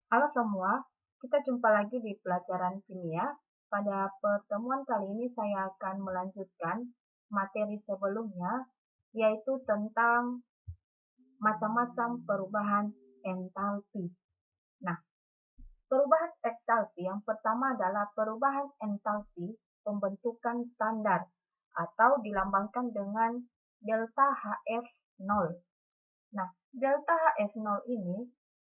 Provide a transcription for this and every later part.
Halo semua, kita jumpa lagi di pelajaran kimia. Pada pertemuan kali ini saya akan melanjutkan materi sebelumnya, yaitu tentang macam-macam perubahan entalpi. Nah, perubahan entalpi yang pertama adalah perubahan entalpi pembentukan standar atau dilambangkan dengan delta HF0. Nah, delta HF0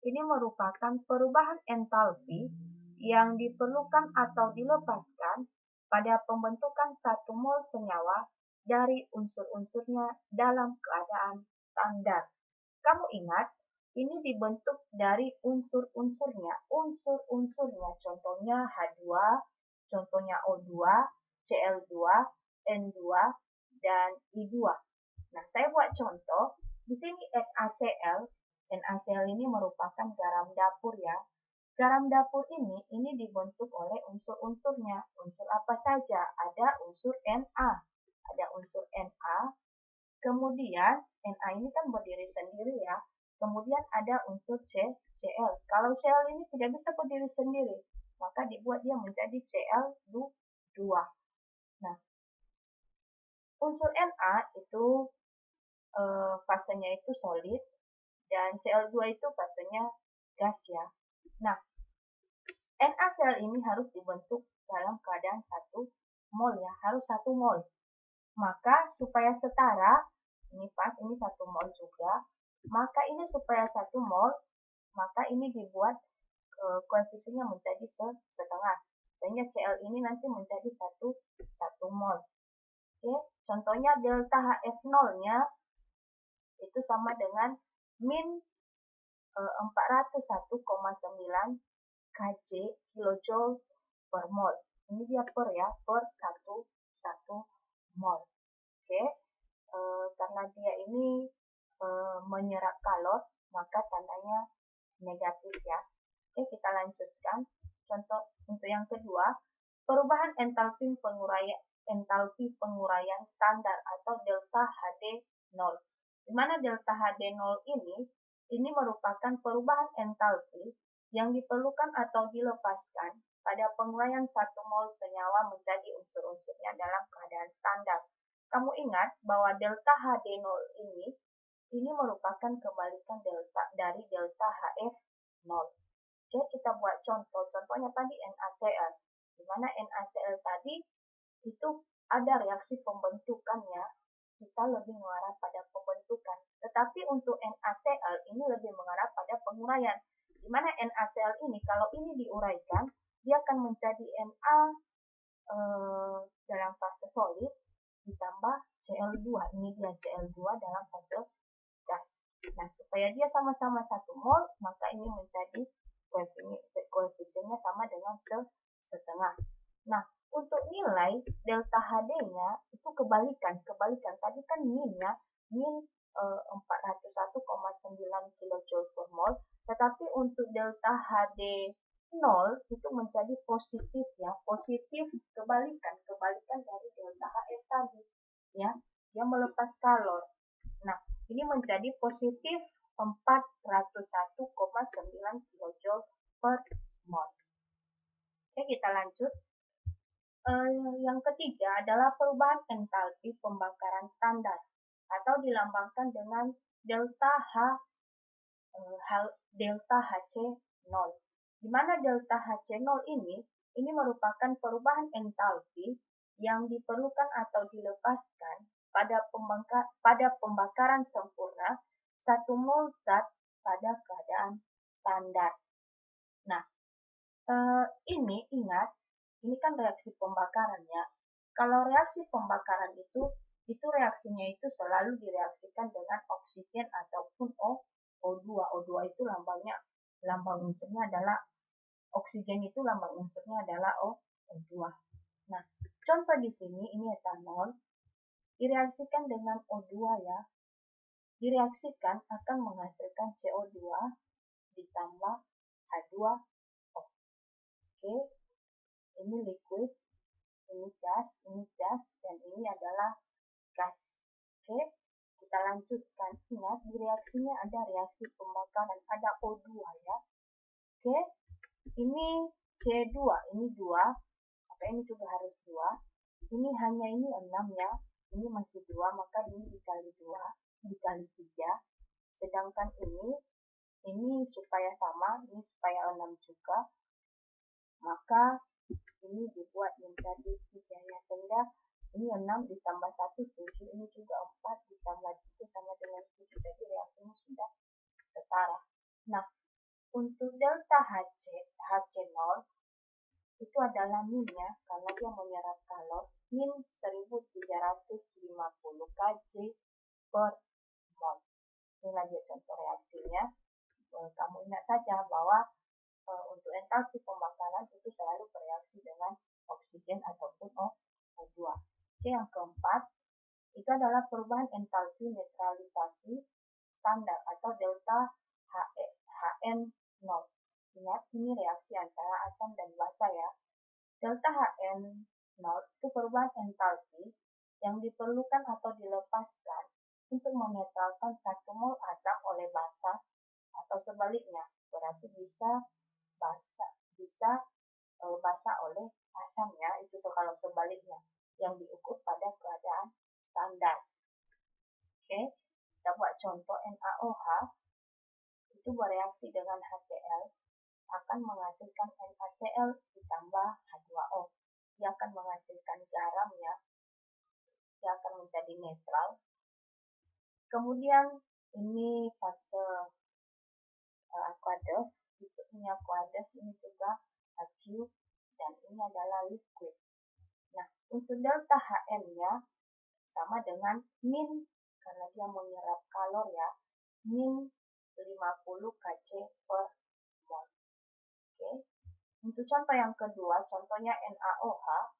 ini merupakan perubahan entalpi yang diperlukan atau dilepaskan pada pembentukan satu mol senyawa dari unsur-unsurnya dalam keadaan standar. Kamu ingat, ini dibentuk dari unsur-unsurnya, contohnya H2, contohnya O2, Cl2, N2, dan I2. Nah, saya buat contoh. Di sini NaCl. NaCl ini merupakan garam dapur ya. Garam dapur ini dibentuk oleh unsur-unsurnya. Unsur apa saja? Ada unsur Na. Ada unsur Na. Kemudian Na ini kan berdiri sendiri ya. Kemudian ada unsur Cl. Kalau Cl ini tidak bisa berdiri sendiri, maka dibuat dia menjadi Cl2. Nah, unsur Na itu fasenya itu solid, dan Cl2 itu fasenya gas ya. Nah, NaCl ini harus dibentuk dalam keadaan 1 mol ya, harus 1 mol. Maka supaya setara, ini pas, ini 1 mol juga, maka ini supaya 1 mol, maka ini dibuat koefisiennya menjadi setengah. Sehingga Cl ini nanti menjadi 1 mol. Oke, contohnya delta HF0-nya itu sama dengan min 401,9 kJ kilojoule per mol. Ini dia per ya, per 1 mol. Oke, karena dia ini menyerap kalor, maka tandanya negatif ya. Oke, kita lanjutkan. Contoh untuk yang kedua, perubahan entalpi penguraian standar atau delta HD0. Di mana delta HD0 ini merupakan perubahan entalpi yang diperlukan atau dilepaskan pada penguraian 1 mol senyawa menjadi unsur-unsurnya dalam keadaan standar. Kamu ingat bahwa delta HD0 ini merupakan kebalikan dari delta HF0. Oke, kita buat contoh. Contohnya tadi NaCl. Di mana NaCl tadi itu ada reaksi pembentukannya, kita lebih mengarah pada pembentukan. Tetapi untuk NaCl ini lebih mengarah pada penguraian. Di mana NaCl ini, kalau ini diuraikan, dia akan menjadi Na dalam fase solid, ditambah Cl2. Ini dia Cl2 dalam fase gas. Nah, supaya dia sama-sama 1 mol, maka ini menjadi koefisiennya sama dengan setengah. Nah, untuk nilai delta HD-nya itu kebalikan. Tadi kan min-nya, min 401,9 kJ per mol, tetapi untuk delta HD0 itu menjadi positif ya, positif kebalikan dari delta HF tadi ya, dia melepas kalor. Nah, ini menjadi positif 401,9 kJ per mol. Oke, kita lanjut. Yang ketiga adalah perubahan entalpi pembakaran standar atau dilambangkan dengan delta HC0. Di mana delta HC0 ini merupakan perubahan entalpi yang diperlukan atau dilepaskan pada pembakaran sempurna 1 mol zat pada keadaan standar. Nah, ini ingat, ini kan reaksi pembakaran ya. Kalau reaksi pembakaran itu reaksinya itu selalu direaksikan dengan oksigen ataupun O2. O2 itu lambang unsurnya adalah oksigen, itu lambang unsurnya adalah O2. Nah, contoh di sini ini etanol direaksikan dengan O2 ya. Direaksikan akan menghasilkan CO2 ditambah H2O. Oke, ini liquid, ini gas, dan ini adalah gas. Oke, kita lanjutkan. Ingat, di reaksinya ada reaksi pembakaran, ada O2 ya. Oke, Ini C2, ini 2, maka ini juga harus 2. Ini hanya ini 6 ya, ini masih 2, maka ini dikali 2, dikali 3. Sedangkan ini supaya sama, ini supaya 6 juga, maka ini dibuat menjadi 3 ya, sehingga ini 6 ditambah 1, 7, ini juga 4 ditambah 3 sama dengan 7, jadi reaksinya sudah setara. Nah, untuk delta HC0 itu adalah minnya, karena dia menyerap kalor, min 1350 kJ per mol. Inilah dia contoh reaksinya. Kamu ingat saja bahwa untuk entalpi pembakaran itu selalu bereaksi dengan oksigen ataupun O2. Oke, yang keempat, itu adalah perubahan entalpi netralisasi standar atau delta HN0. Ingat, ini reaksi antara asam dan basa ya. Delta HN0 itu perubahan entalpi yang diperlukan atau dilepaskan untuk menetralkan 1 mol asam oleh basa atau sebaliknya. Berarti bisa basa oleh asamnya, itu kalau sebaliknya, yang diukur pada keadaan standar. Oke, kita buat contoh. NaOH itu bereaksi dengan HCl akan menghasilkan NaCl ditambah H2O. Dia akan menghasilkan garam ya, dia akan menjadi netral. Kemudian ini fase aqueous, ini aqueous, ini juga aqueous, dan ini adalah liquid. Nah, untuk delta HN-nya sama dengan min, karena dia menyerap kalor ya, min 50 kC per mol. Oke. Untuk contoh yang kedua, contohnya NaOH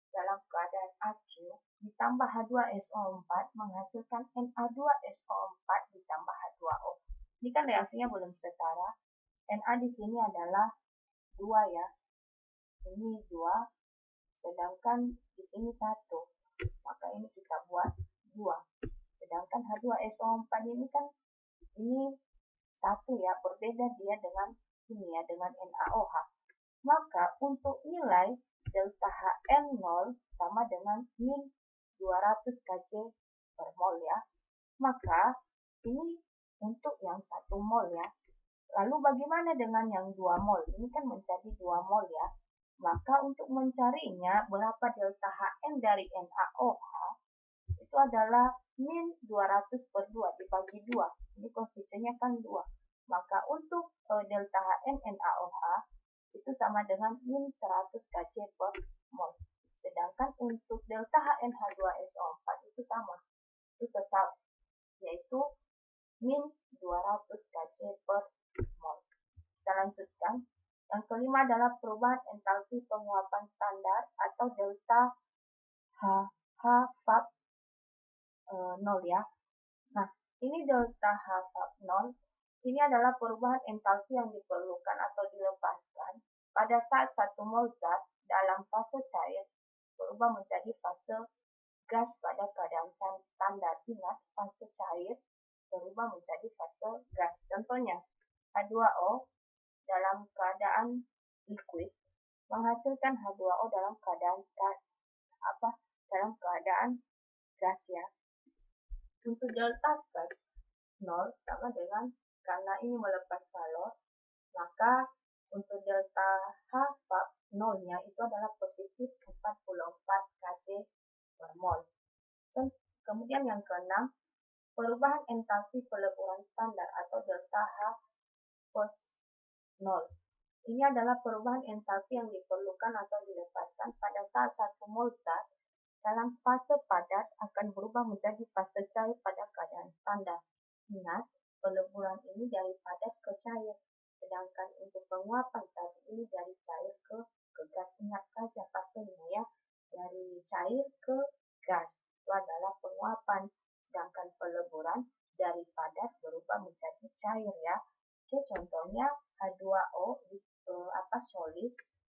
dalam keadaan aqueous ditambah H2SO4 menghasilkan Na2SO4 ditambah H2O. Ini kan reaksinya belum setara. Na di sini adalah 2 ya. Ini 2, sedangkan di sini 1. Maka ini kita buat 2. Sedangkan H2SO4 ini kan ini 1 ya, berbeda dia dengan ini ya, dengan NaOH. Maka untuk nilai delta HN0 sama dengan min 200 kC per mol ya. Maka ini untuk yang 1 mol ya. Lalu bagaimana dengan yang 2 mol? Ini kan menjadi 2 mol ya. Maka untuk mencarinya berapa delta HN dari NaOH itu adalah min 200 per 2 dibagi 2. Ini koefisiennya kan 2. Maka untuk delta HN NaOH itu sama dengan min 100 kC per mol. Sedangkan untuk delta HN H2SO4 itu sama. Itu tetap, yaitu min 200 kC per mol. Kita lanjutkan. Yang kelima adalah perubahan entalpi penguapan standar atau delta HVAP 0 ya. Nah, ini delta HVAP 0. Ini adalah perubahan entalpi yang diperlukan atau dilepaskan pada saat 1 mol zat dalam fase cair berubah menjadi fase gas pada keadaan standar. Ingat, fase cair berubah menjadi fase gas. Contohnya, H2O dalam keadaan liquid menghasilkan H2O dalam keadaan dalam keadaan gas ya. Untuk delta gas 0 sama dengan, karena ini melepas kalor, maka untuk delta HVAP 0-nya itu adalah positif 44 kC per mol. Kemudian yang keenam, perubahan entalpi peleburan standar atau delta H post 0. Ini adalah perubahan entalpi yang diperlukan atau dilepaskan pada saat 1 mol zat dalam fase padat akan berubah menjadi fase cair pada keadaan standar. Ingat, peleburan ini dari padat ke cair, sedangkan untuk penguapan tadi ini dari cair ke gas. Ingat saja fasenya ya, dari cair ke gas itu adalah penguapan, sedangkan peleburan dari padat berubah menjadi cair ya. Oke, contohnya H2O solid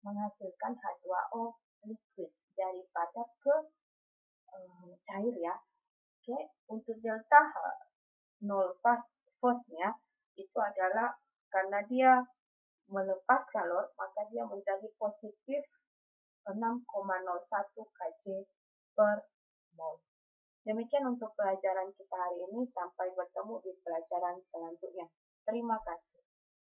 menghasilkan H2O liquid dari padat ke cair ya. Oke, untuk delta H0 fase-nya itu adalah karena dia melepas kalor, maka dia menjadi positif 6,01 kJ per mol. Demikian untuk pelajaran kita hari ini. Sampai bertemu di pelajaran selanjutnya. Terima kasih.